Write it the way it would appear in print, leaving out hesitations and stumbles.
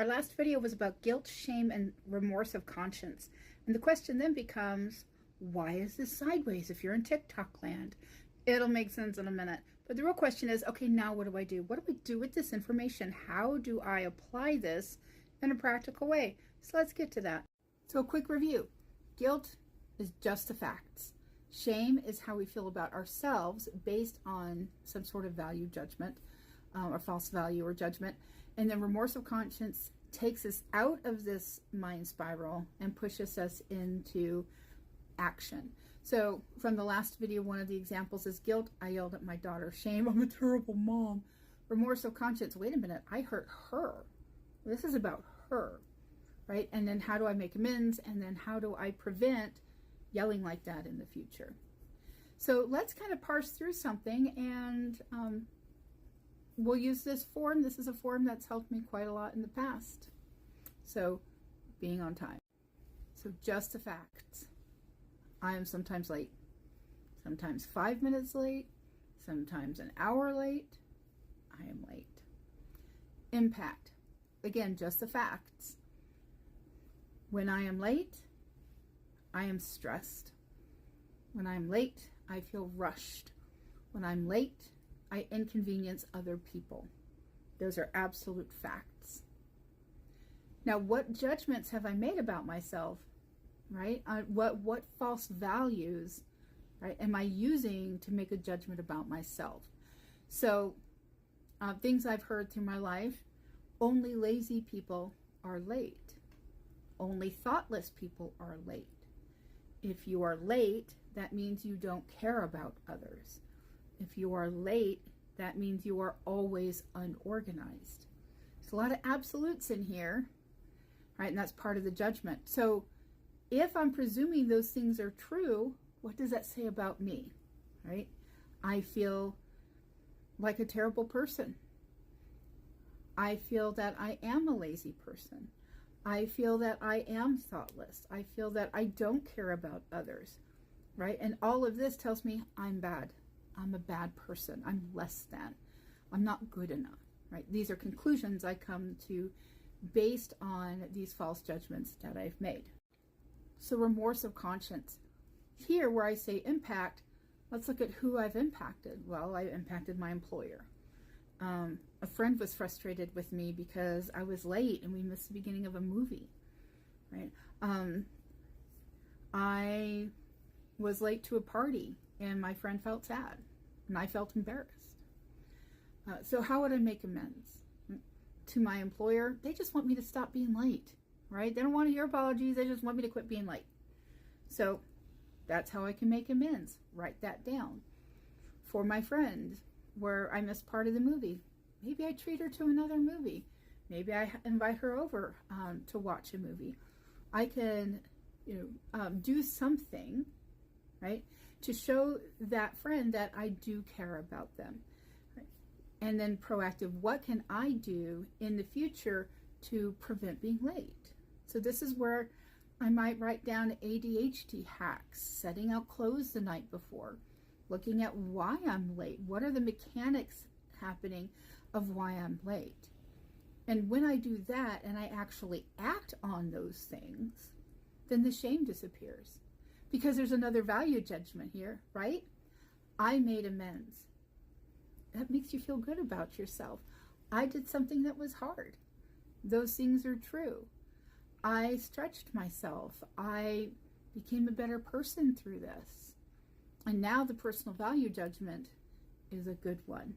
Our last video was about guilt, shame, and remorse of conscience. And the question then becomes, why is this sideways? If you're in TikTok land, it'll make sense in a minute. But the real question is, okay, now what do I do? What do I do with this information? How do I apply this in a practical way? So let's get to that. So a quick review. Guilt is just the facts. Shame is how we feel about ourselves based on some sort of value judgment or false value or judgment. And then remorse of conscience takes us out of this mind spiral and pushes us into action. So from the last video, one of the examples is guilt. I yelled at my daughter. Shame, I'm a terrible mom. Remorse of conscience. Wait a minute, I hurt her. This is about her, right? And then how do I make amends? And then how do I prevent yelling like that in the future? So let's kind of parse through something, and we'll use this form. This is a form that's helped me quite a lot in the past. So being on time. So just the facts. I am sometimes late, sometimes 5 minutes late, sometimes an hour late. I am late. Impact. Again, just the facts. When I am late, I am stressed. When I'm late, I feel rushed. When I'm late, I inconvenience other people. Those are absolute facts. Now, what judgments have I made about myself? Right? What false values, right, am I using to make a judgment about myself? So things I've heard through my life: only lazy people are late. Only thoughtless people are late. If you are late, that means you don't care about others. If you are late, that means you are always unorganized. There's a lot of absolutes in here, right? And that's part of the judgment. So if I'm presuming those things are true, what does that say about me, right? I feel like a terrible person. I feel that I am a lazy person. I feel that I am thoughtless. I feel that I don't care about others, right? And all of this tells me I'm bad. I'm a bad person. I'm less than. I'm not good enough, right? These are conclusions I come to based on these false judgments that I've made. So remorse of conscience. Here where I say impact, let's look at who I've impacted. Well, I impacted my employer. A friend was frustrated with me because I was late and we missed the beginning of a movie, right? I was late to a party and my friend felt sad and I felt embarrassed. So how would I make amends? To my employer, they just want me to stop being late, right? They don't want to hear apologies. They just want me to quit being late. So that's how I can make amends. Write that down. For my friend, where I missed part of the movie, maybe I treat her to another movie. Maybe I invite her over to watch a movie. I can do something, right, to show that friend that I do care about them. Right? And then proactive, what can I do in the future to prevent being late? So this is where I might write down ADHD hacks, setting out clothes the night before, looking at why I'm late. What are the mechanics happening of why I'm late? And when I do that and I actually act on those things, then the shame disappears. Because there's another value judgment here, right? I made amends. That makes you feel good about yourself. I did something that was hard. Those things are true. I stretched myself. I became a better person through this. And now the personal value judgment is a good one.